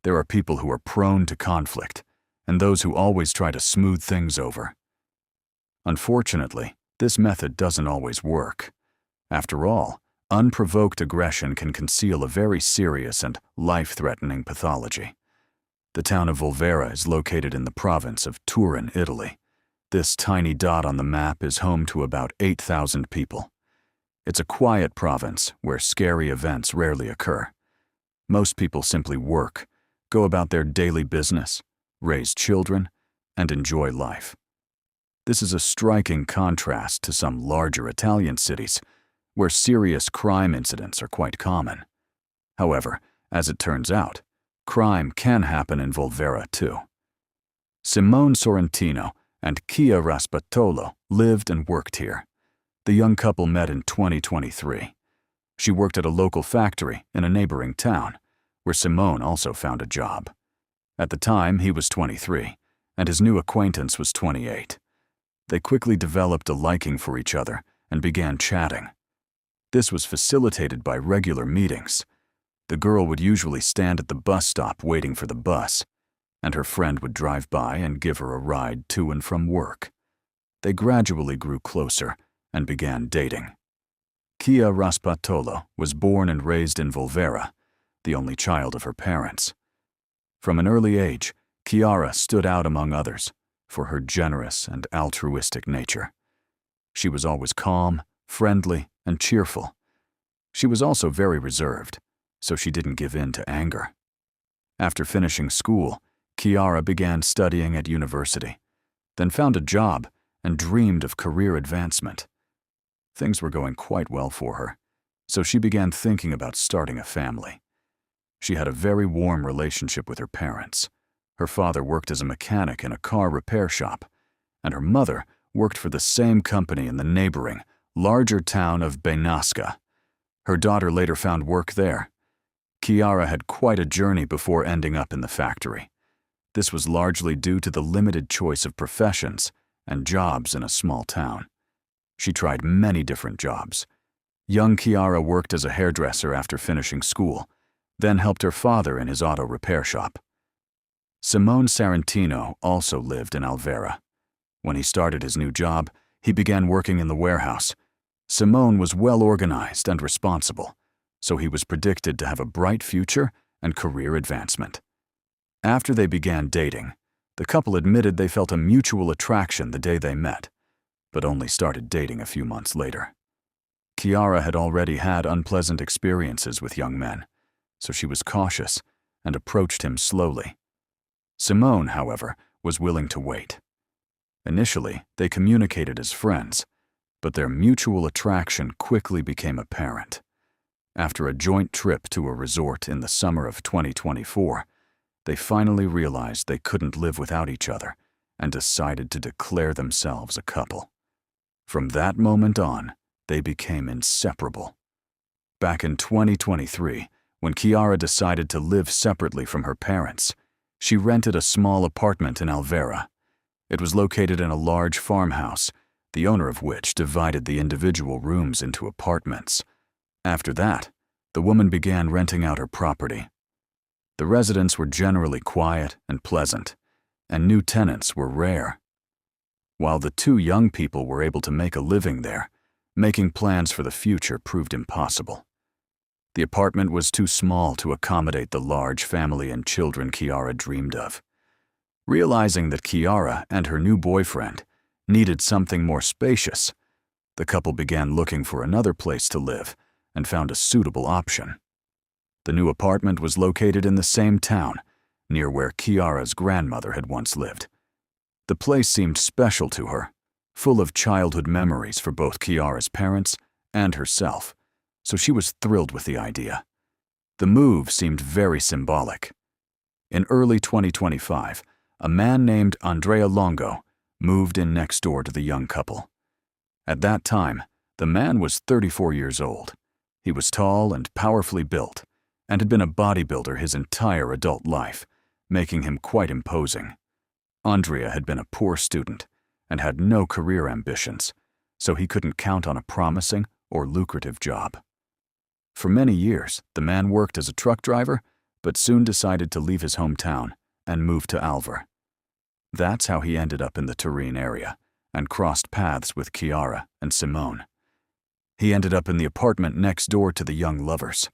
There are people who are prone to conflict, and those who always try to smooth things over. Unfortunately, this method doesn't always work. After all, unprovoked aggression can conceal a very serious and life-threatening pathology. The town of Volvera is located in the province of Turin, Italy. This tiny dot on the map is home to about 8,000 people. It's a quiet province where scary events rarely occur. Most people simply work, go about their daily business, raise children, and enjoy life. This is a striking contrast to some larger Italian cities, where serious crime incidents are quite common. However, as it turns out, crime can happen in Volvera too. Simone Sorrentino and Chiara Raspattolo lived and worked here. The young couple met in 2023. She worked at a local factory in a neighboring town, where Simone also found a job. At the time, he was 23, and his new acquaintance was 28. They quickly developed a liking for each other and began chatting. This was facilitated by regular meetings. The girl would usually stand at the bus stop waiting for the bus, and her friend would drive by and give her a ride to and from work. They gradually grew closer and began dating. Chiara Raspattolo was born and raised in Volvera, the only child of her parents. From an early age, Chiara stood out among others for her generous and altruistic nature. She was always calm, friendly, and cheerful. She was also very reserved, so she didn't give in to anger. After finishing school, Chiara began studying at university, then found a job and dreamed of career advancement. Things were going quite well for her, so she began thinking about starting a family. She had a very warm relationship with her parents. Her father worked as a mechanic in a car repair shop, and her mother worked for the same company in the neighboring, larger town of Benasca. Her daughter later found work there. Chiara had quite a journey before ending up in the factory. This was largely due to the limited choice of professions and jobs in a small town. She tried many different jobs. Young Chiara worked as a hairdresser after finishing school, then helped her father in his auto repair shop. Simone Sorrentino also lived in Alvera. When he started his new job, he began working in the warehouse. Simone was well organized and responsible, so he was predicted to have a bright future and career advancement. After they began dating, the couple admitted they felt a mutual attraction the day they met, but only started dating a few months later. Chiara had already had unpleasant experiences with young men, so she was cautious and approached him slowly. Simone, however, was willing to wait. Initially, they communicated as friends, but their mutual attraction quickly became apparent. After a joint trip to a resort in the summer of 2024, they finally realized they couldn't live without each other and decided to declare themselves a couple. From that moment on, they became inseparable. Back in 2023, when Chiara decided to live separately from her parents, she rented a small apartment in Alvera. It was located in a large farmhouse, the owner of which divided the individual rooms into apartments. After that, the woman began renting out her property. The residents were generally quiet and pleasant, and new tenants were rare. While the two young people were able to make a living there, making plans for the future proved impossible. The apartment was too small to accommodate the large family and children Chiara dreamed of. Realizing that Chiara and her new boyfriend needed something more spacious, the couple began looking for another place to live and found a suitable option. The new apartment was located in the same town, near where Chiara's grandmother had once lived. The place seemed special to her, full of childhood memories for both Chiara's parents and herself, so she was thrilled with the idea. The move seemed very symbolic. In early 2025, a man named Andrea Longo moved in next door to the young couple. At that time, the man was 34 years old. He was tall and powerfully built, and had been a bodybuilder his entire adult life, making him quite imposing. Andrea had been a poor student and had no career ambitions, so he couldn't count on a promising or lucrative job. For many years, the man worked as a truck driver, but soon decided to leave his hometown and move to Alvar. That's how he ended up in the Turin area and crossed paths with Chiara and Simone. He ended up in the apartment next door to the young lovers.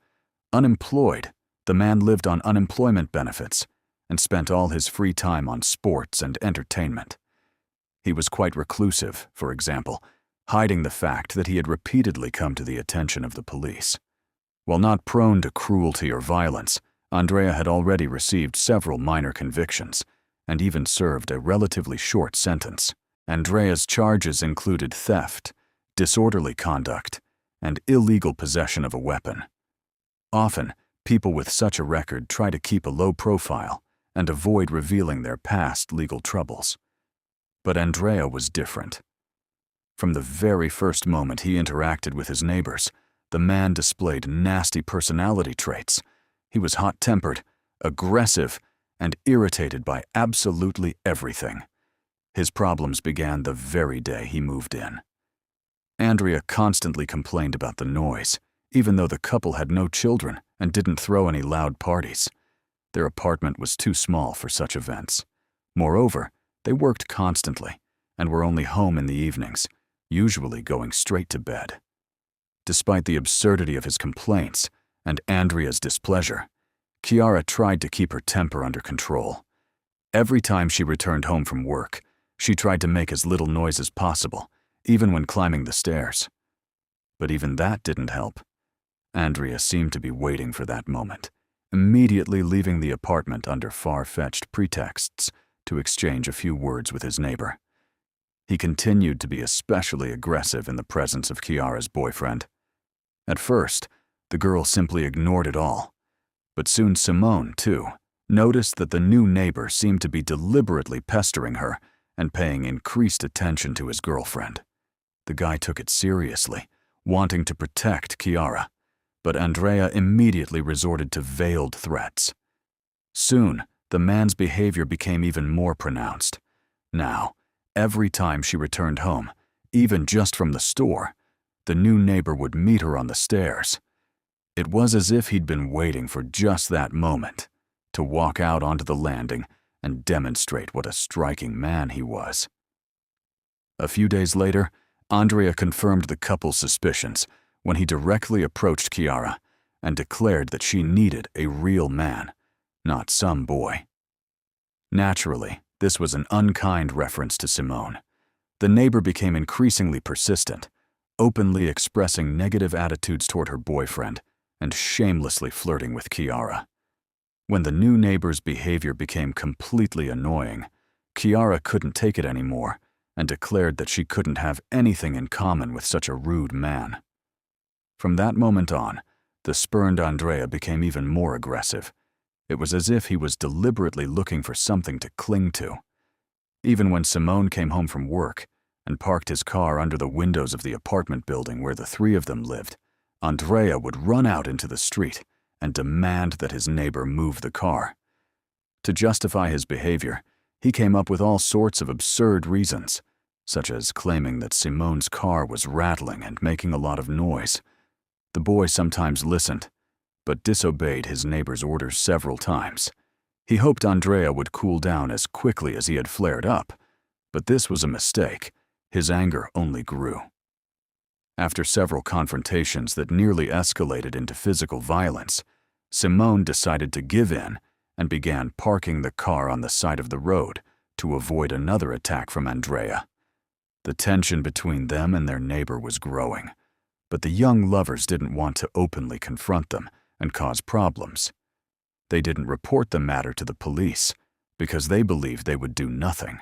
Unemployed, the man lived on unemployment benefits and spent all his free time on sports and entertainment. He was quite reclusive, for example, hiding the fact that he had repeatedly come to the attention of the police. While not prone to cruelty or violence, Andrea had already received several minor convictions and even served a relatively short sentence. Andrea's charges included theft, disorderly conduct, and illegal possession of a weapon. Often, people with such a record try to keep a low profile and avoid revealing their past legal troubles. But Andrea was different. From the very first moment he interacted with his neighbors, the man displayed nasty personality traits. He was hot-tempered, aggressive, and irritated by absolutely everything. His problems began the very day he moved in. Andrea constantly complained about the noise, even though the couple had no children and didn't throw any loud parties. Their apartment was too small for such events. Moreover, they worked constantly and were only home in the evenings, usually going straight to bed. Despite the absurdity of his complaints and Andrea's displeasure, Chiara tried to keep her temper under control. Every time she returned home from work, she tried to make as little noise as possible, even when climbing the stairs. But even that didn't help. Andrea seemed to be waiting for that moment, immediately leaving the apartment under far-fetched pretexts to exchange a few words with his neighbor. He continued to be especially aggressive in the presence of Chiara's boyfriend. At first, the girl simply ignored it all. But soon Simone, too, noticed that the new neighbor seemed to be deliberately pestering her and paying increased attention to his girlfriend. The guy took it seriously, wanting to protect Chiara, but Andrea immediately resorted to veiled threats. Soon, the man's behavior became even more pronounced. Now, every time she returned home, even just from the store, the new neighbor would meet her on the stairs. It was as if he'd been waiting for just that moment to walk out onto the landing and demonstrate what a striking man he was. A few days later, Andrea confirmed the couple's suspicions when he directly approached Chiara and declared that she needed a real man, not some boy. Naturally, this was an unkind reference to Simone. The neighbor became increasingly persistent, openly expressing negative attitudes toward her boyfriend and shamelessly flirting with Chiara. When the new neighbor's behavior became completely annoying, Chiara couldn't take it anymore and declared that she couldn't have anything in common with such a rude man. From that moment on, the spurned Andrea became even more aggressive. It was as if he was deliberately looking for something to cling to. Even when Simone came home from work and parked his car under the windows of the apartment building where the three of them lived, Andrea would run out into the street and demand that his neighbor move the car. To justify his behavior, he came up with all sorts of absurd reasons, such as claiming that Simone's car was rattling and making a lot of noise. The boy sometimes listened, but disobeyed his neighbor's orders several times. He hoped Andrea would cool down as quickly as he had flared up, but this was a mistake. His anger only grew. After several confrontations that nearly escalated into physical violence, Simone decided to give in and began parking the car on the side of the road to avoid another attack from Andrea. The tension between them and their neighbor was growing, but the young lovers didn't want to openly confront them and cause problems. They didn't report the matter to the police because they believed they would do nothing.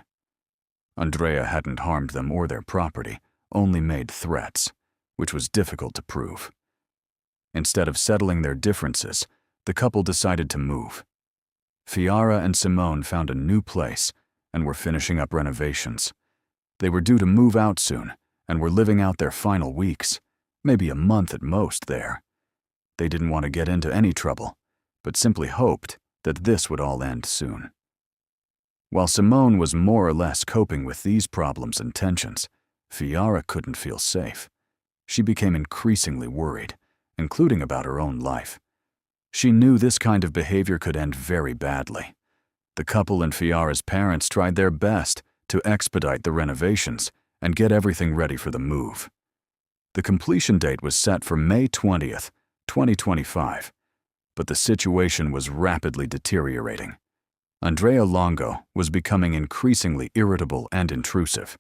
Andrea hadn't harmed them or their property, only made threats, which was difficult to prove. Instead of settling their differences, the couple decided to move. Chiara and Simone found a new place and were finishing up renovations. They were due to move out soon and were living out their final weeks, maybe a month at most there. They didn't want to get into any trouble, but simply hoped that this would all end soon. While Simone was more or less coping with these problems and tensions, Chiara couldn't feel safe. She became increasingly worried, including about her own life. She knew this kind of behavior could end very badly. The couple and Chiara's parents tried their best to expedite the renovations and get everything ready for the move. The completion date was set for May 20th, 2025, but the situation was rapidly deteriorating. Andrea Longo was becoming increasingly irritable and intrusive.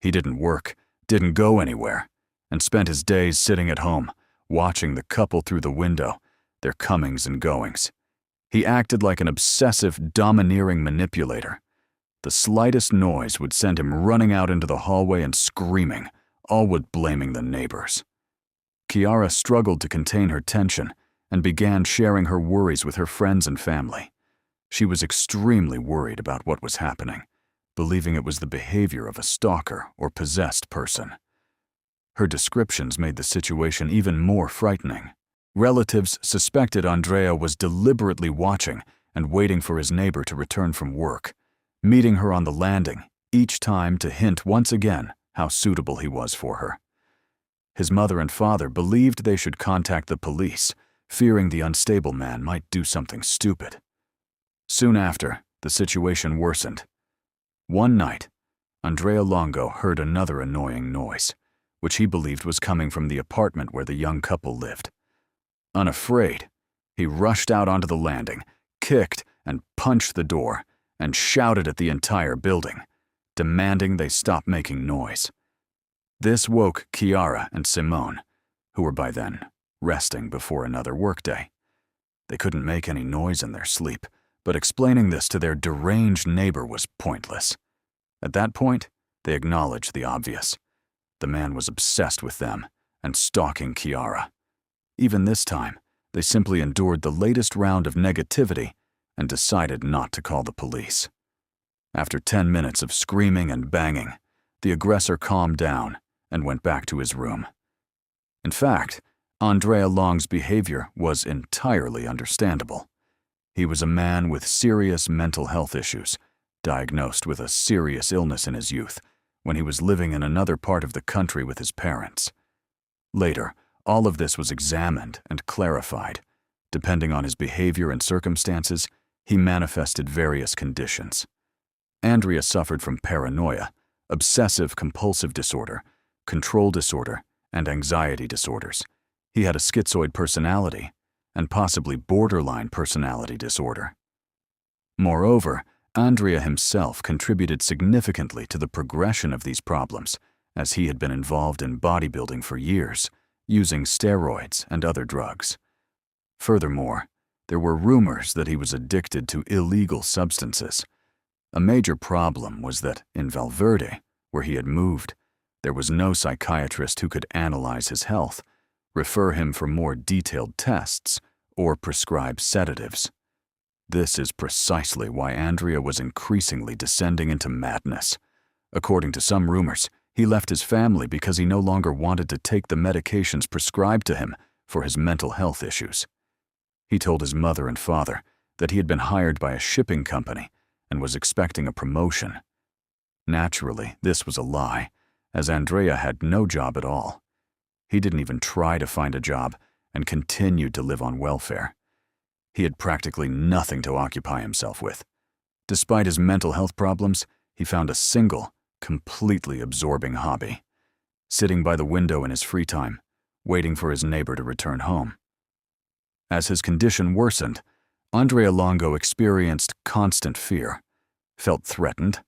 He didn't work, didn't go anywhere, and spent his days sitting at home, watching the couple through the window, their comings and goings. He acted like an obsessive, domineering manipulator. The slightest noise would send him running out into the hallway and screaming, all with blaming the neighbors. Chiara struggled to contain her tension and began sharing her worries with her friends and family. She was extremely worried about what was happening, believing it was the behavior of a stalker or possessed person. Her descriptions made the situation even more frightening. Relatives suspected Andrea was deliberately watching and waiting for his neighbor to return from work, meeting her on the landing, each time to hint once again how suitable he was for her. His mother and father believed they should contact the police, fearing the unstable man might do something stupid. Soon after, the situation worsened. One night, Andrea Longo heard another annoying noise, which he believed was coming from the apartment where the young couple lived. Unafraid, he rushed out onto the landing, kicked and punched the door, and shouted at the entire building, demanding they stop making noise. This woke Chiara and Simone, who were by then resting before another workday. They couldn't make any noise in their sleep, but explaining this to their deranged neighbor was pointless. At that point, they acknowledged the obvious. The man was obsessed with them and stalking Chiara. Even this time, they simply endured the latest round of negativity and decided not to call the police. After 10 minutes of screaming and banging, the aggressor calmed down and went back to his room. In fact, Andrea Long's behavior was entirely understandable. He was a man with serious mental health issues, diagnosed with a serious illness in his youth, when he was living in another part of the country with his parents. Later, all of this was examined and clarified. Depending on his behavior and circumstances, he manifested various conditions. Andrea suffered from paranoia, obsessive-compulsive disorder, control disorder, and anxiety disorders. He had a schizoid personality and possibly borderline personality disorder. Moreover, Andrea himself contributed significantly to the progression of these problems, as he had been involved in bodybuilding for years, using steroids and other drugs. Furthermore, there were rumors that he was addicted to illegal substances. A major problem was that in Valverde, where he had moved, there was no psychiatrist who could analyze his health, refer him for more detailed tests, or prescribe sedatives. This is precisely why Andrea was increasingly descending into madness. According to some rumors, he left his family because he no longer wanted to take the medications prescribed to him for his mental health issues. He told his mother and father that he had been hired by a shipping company and was expecting a promotion. Naturally, this was a lie, as Andrea had no job at all. He didn't even try to find a job and continued to live on welfare. He had practically nothing to occupy himself with. Despite his mental health problems, he found a single, completely absorbing hobby: sitting by the window in his free time, waiting for his neighbor to return home. As his condition worsened, Andrea Longo experienced constant fear, felt threatened,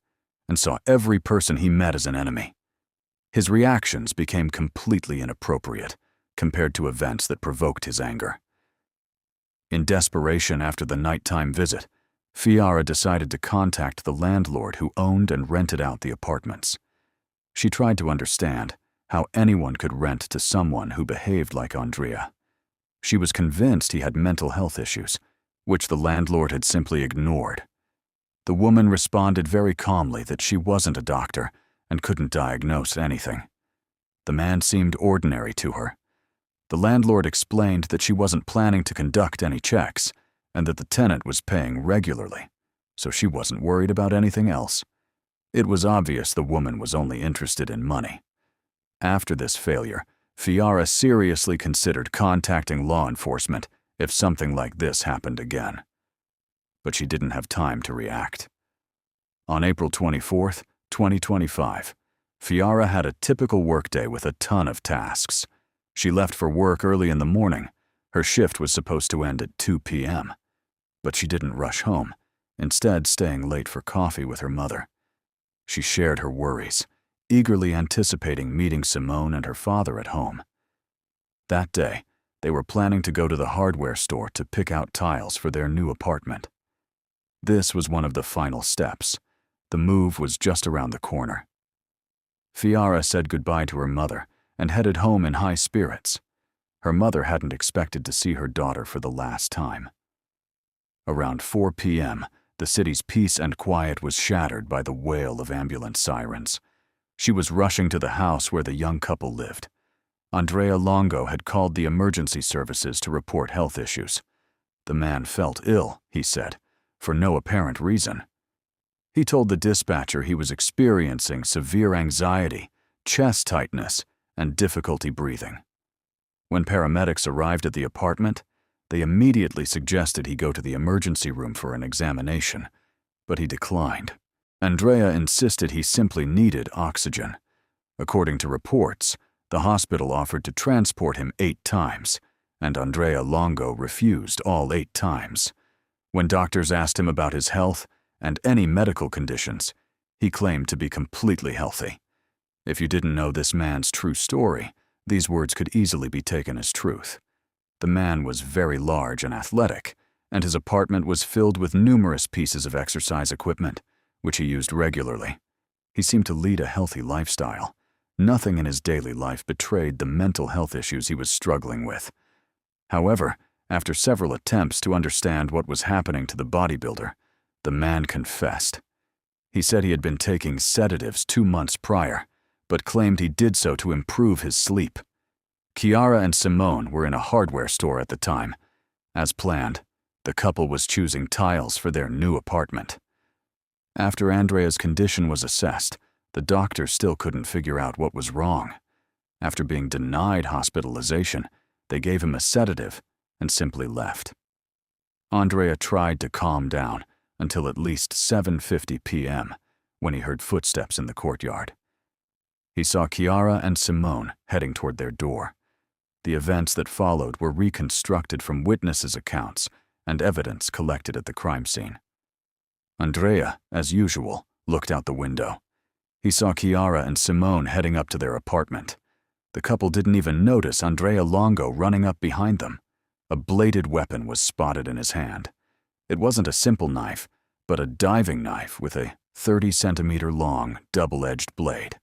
and saw every person he met as an enemy. His reactions became completely inappropriate compared to events that provoked his anger. In desperation after the nighttime visit, Chiara decided to contact the landlord who owned and rented out the apartments. She tried to understand how anyone could rent to someone who behaved like Andrea. She was convinced he had mental health issues, which the landlord had simply ignored. The woman responded very calmly that she wasn't a doctor and couldn't diagnose anything. The man seemed ordinary to her. The landlord explained that she wasn't planning to conduct any checks and that the tenant was paying regularly, so she wasn't worried about anything else. It was obvious the woman was only interested in money. After this failure, Chiara seriously considered contacting law enforcement if something like this happened again. But she didn't have time to react. On April 24th, 2025, Chiara had a typical workday with a ton of tasks. She left for work early in the morning. Her shift was supposed to end at 2 p.m. But she didn't rush home, instead staying late for coffee with her mother. She shared her worries, eagerly anticipating meeting Simone and her father at home. That day, they were planning to go to the hardware store to pick out tiles for their new apartment. This was one of the final steps. The move was just around the corner. Chiara said goodbye to her mother and headed home in high spirits. Her mother hadn't expected to see her daughter for the last time. Around 4 p.m., the city's peace and quiet was shattered by the wail of ambulance sirens. She was rushing to the house where the young couple lived. Andrea Longo had called the emergency services to report health issues. The man felt ill, he said, for no apparent reason. He told the dispatcher he was experiencing severe anxiety, chest tightness, and difficulty breathing. When paramedics arrived at the apartment, they immediately suggested he go to the emergency room for an examination, but he declined. Andrea insisted he simply needed oxygen. According to reports, the hospital offered to transport him 8 times, and Andrea Longo refused all 8 times. When doctors asked him about his health and any medical conditions, he claimed to be completely healthy. If you didn't know this man's true story, these words could easily be taken as truth. The man was very large and athletic, and his apartment was filled with numerous pieces of exercise equipment, which he used regularly. He seemed to lead a healthy lifestyle. Nothing in his daily life betrayed the mental health issues he was struggling with. However, after several attempts to understand what was happening to the bodybuilder, the man confessed. He said he had been taking sedatives 2 months prior, but claimed he did so to improve his sleep. Chiara and Simone were in a hardware store at the time. As planned, the couple was choosing tiles for their new apartment. After Andrea's condition was assessed, the doctor still couldn't figure out what was wrong. After being denied hospitalization, they gave him a sedative and simply left. Andrea tried to calm down until at least 7:50 p.m., when he heard footsteps in the courtyard. He saw Chiara and Simone heading toward their door. The events that followed were reconstructed from witnesses' accounts and evidence collected at the crime scene. Andrea, as usual, looked out the window. He saw Chiara and Simone heading up to their apartment. The couple didn't even notice Andrea Longo running up behind them. A bladed weapon was spotted in his hand. It wasn't a simple knife, but a diving knife with a 30-centimeter long, double-edged blade.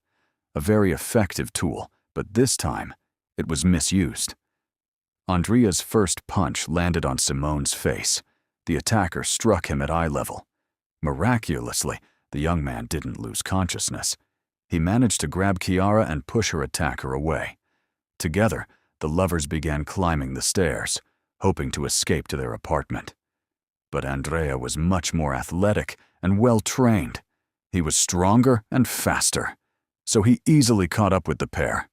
A very effective tool, but this time, it was misused. Andrea's first punch landed on Simone's face. The attacker struck him at eye level. Miraculously, the young man didn't lose consciousness. He managed to grab Chiara and push her attacker away. Together, the lovers began climbing the stairs, hoping to escape to their apartment. But Andrea was much more athletic and well-trained. He was stronger and faster, so he easily caught up with the pair.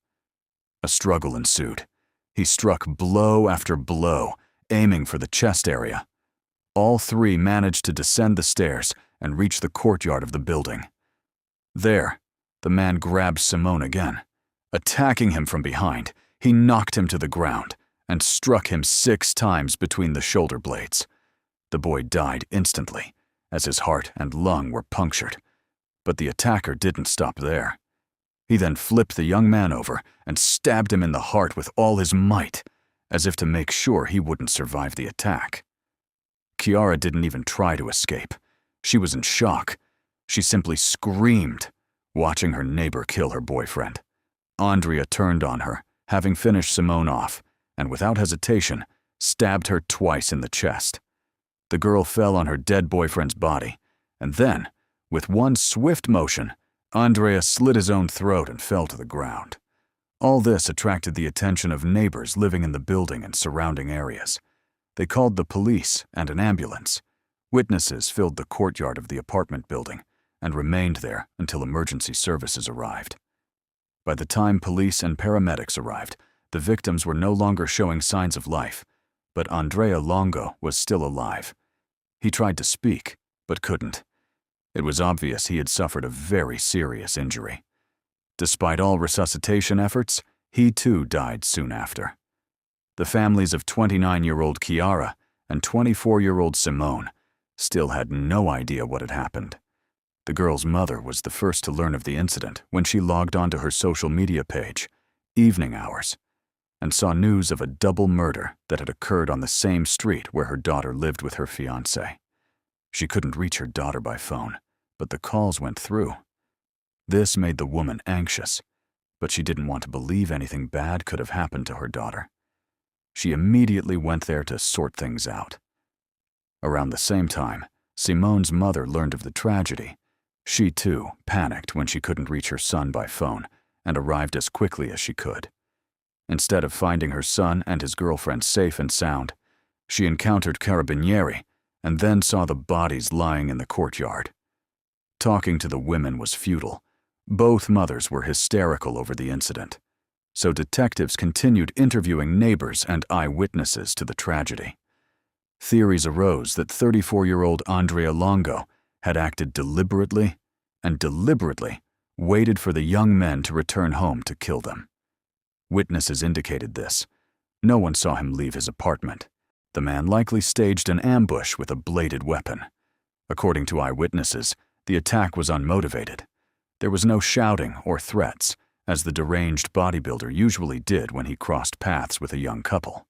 A struggle ensued. He struck blow after blow, aiming for the chest area. All 3 managed to descend the stairs and reach the courtyard of the building. There, the man grabbed Simone again. Attacking him from behind, he knocked him to the ground and struck him 6 times between the shoulder blades. The boy died instantly, as his heart and lung were punctured. But the attacker didn't stop there. He then flipped the young man over and stabbed him in the heart with all his might, as if to make sure he wouldn't survive the attack. Chiara didn't even try to escape. She was in shock. She simply screamed, watching her neighbor kill her boyfriend. Andrea turned on her, having finished Simone off, and without hesitation, stabbed her twice in the chest. The girl fell on her dead boyfriend's body, and then, with one swift motion, Andrea slit his own throat and fell to the ground. All this attracted the attention of neighbors living in the building and surrounding areas. They called the police and an ambulance. Witnesses filled the courtyard of the apartment building and remained there until emergency services arrived. By the time police and paramedics arrived, the victims were no longer showing signs of life, but Andrea Longo was still alive. He tried to speak, but couldn't. It was obvious he had suffered a very serious injury. Despite all resuscitation efforts, he too died soon after. The families of 29-year-old Chiara and 24-year-old Simone still had no idea what had happened. The girl's mother was the first to learn of the incident when she logged onto her social media page, evening hours, and saw news of a double murder that had occurred on the same street where her daughter lived with her fiancé. She couldn't reach her daughter by phone, but the calls went through. This made the woman anxious, but she didn't want to believe anything bad could have happened to her daughter. She immediately went there to sort things out. Around the same time, Simone's mother learned of the tragedy. She too panicked when she couldn't reach her son by phone and arrived as quickly as she could. Instead of finding her son and his girlfriend safe and sound, she encountered carabinieri and then saw the bodies lying in the courtyard. Talking to the women was futile. Both mothers were hysterical over the incident, so detectives continued interviewing neighbors and eyewitnesses to the tragedy. Theories arose that 34-year-old Andrea Longo had acted deliberately and deliberately waited for the young men to return home to kill them. Witnesses indicated this. No one saw him leave his apartment. The man likely staged an ambush with a bladed weapon. According to eyewitnesses, the attack was unmotivated. There was no shouting or threats, as the deranged bodybuilder usually did when he crossed paths with a young couple.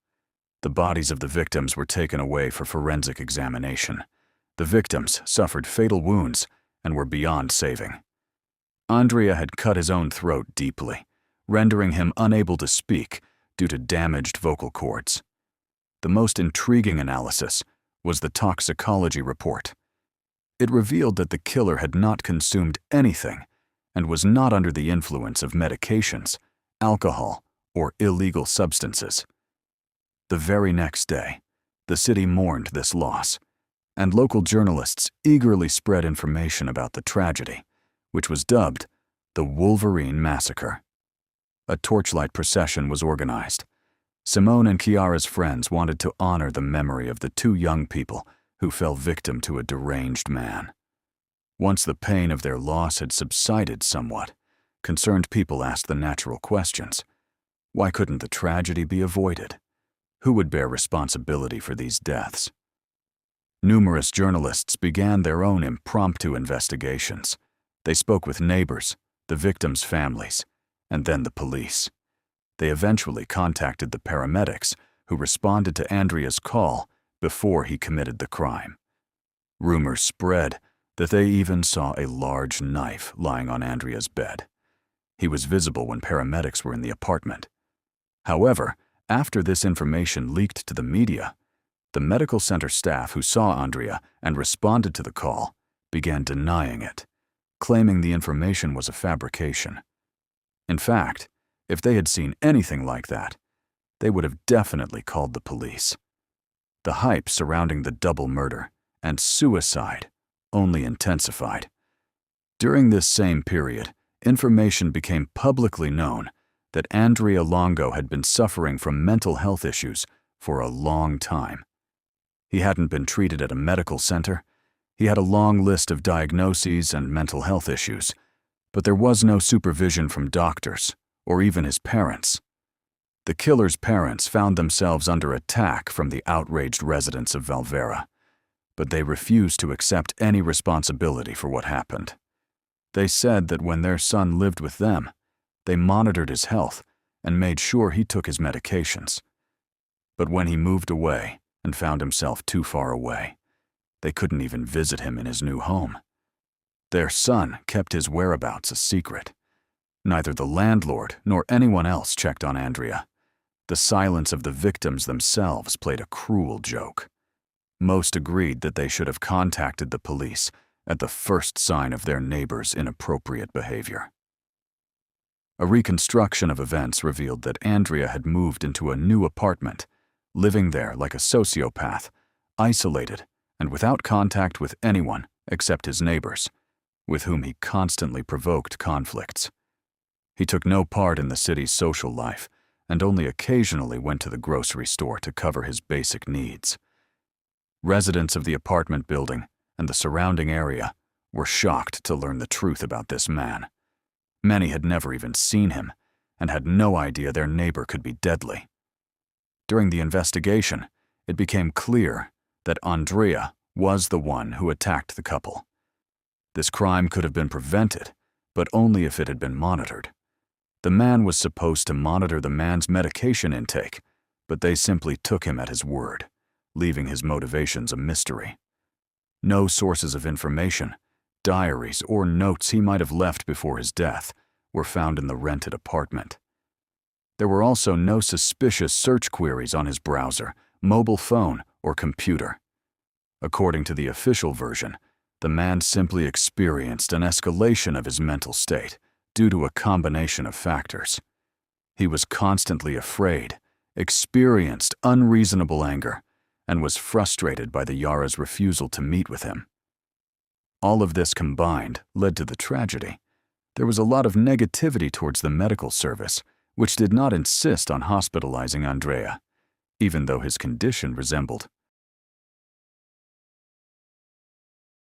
The bodies of the victims were taken away for forensic examination. The victims suffered fatal wounds and were beyond saving. Andrea had cut his own throat deeply, rendering him unable to speak due to damaged vocal cords. The most intriguing analysis was the toxicology report. It revealed that the killer had not consumed anything and was not under the influence of medications, alcohol, or illegal substances. The very next day, the city mourned this loss, and local journalists eagerly spread information about the tragedy, which was dubbed the Wolverine Massacre. A torchlight procession was organized. Simone and Chiara's friends wanted to honor the memory of the two young people who fell victim to a deranged man. Once the pain of their loss had subsided somewhat, concerned people asked the natural questions. Why couldn't the tragedy be avoided? Who would bear responsibility for these deaths? Numerous journalists began their own impromptu investigations. They spoke with neighbors, the victims' families, and then the police. They eventually contacted the paramedics, who responded to Andrea's call before he committed the crime. Rumors spread that they even saw a large knife lying on Andrea's bed. He was visible when paramedics were in the apartment. However, after this information leaked to the media, the medical center staff who saw Andrea and responded to the call began denying it, claiming the information was a fabrication. In fact, if they had seen anything like that, they would have definitely called the police. The hype surrounding the double murder and suicide only intensified. During this same period, information became publicly known that Andrea Longo had been suffering from mental health issues for a long time. He hadn't been treated at a medical center. He had a long list of diagnoses and mental health issues, but there was no supervision from doctors or even his parents. The killer's parents found themselves under attack from the outraged residents of Valvera, but they refused to accept any responsibility for what happened. They said that when their son lived with them, they monitored his health and made sure he took his medications. But when he moved away and found himself too far away, they couldn't even visit him in his new home. Their son kept his whereabouts a secret. Neither the landlord nor anyone else checked on Andrea. The silence of the victims themselves played a cruel joke. Most agreed that they should have contacted the police at the first sign of their neighbor's inappropriate behavior. A reconstruction of events revealed that Andrea had moved into a new apartment, living there like a sociopath, isolated and without contact with anyone except his neighbors, with whom he constantly provoked conflicts. He took no part in the city's social life and only occasionally went to the grocery store to cover his basic needs. Residents of the apartment building and the surrounding area were shocked to learn the truth about this man. Many had never even seen him and had no idea their neighbor could be deadly. During the investigation, it became clear that Andrea was the one who attacked the couple. This crime could have been prevented, but only if it had been monitored. The man was supposed to monitor the man's medication intake, but they simply took him at his word, leaving his motivations a mystery. No sources of information, diaries, or notes he might have left before his death were found in the rented apartment. There were also no suspicious search queries on his browser, mobile phone, or computer. According to the official version, the man simply experienced an escalation of his mental state due to a combination of factors. He was constantly afraid, experienced unreasonable anger, and was frustrated by the Yara's refusal to meet with him. All of this combined led to the tragedy. There was a lot of negativity towards the medical service, which did not insist on hospitalizing Andrea, even though his condition resembled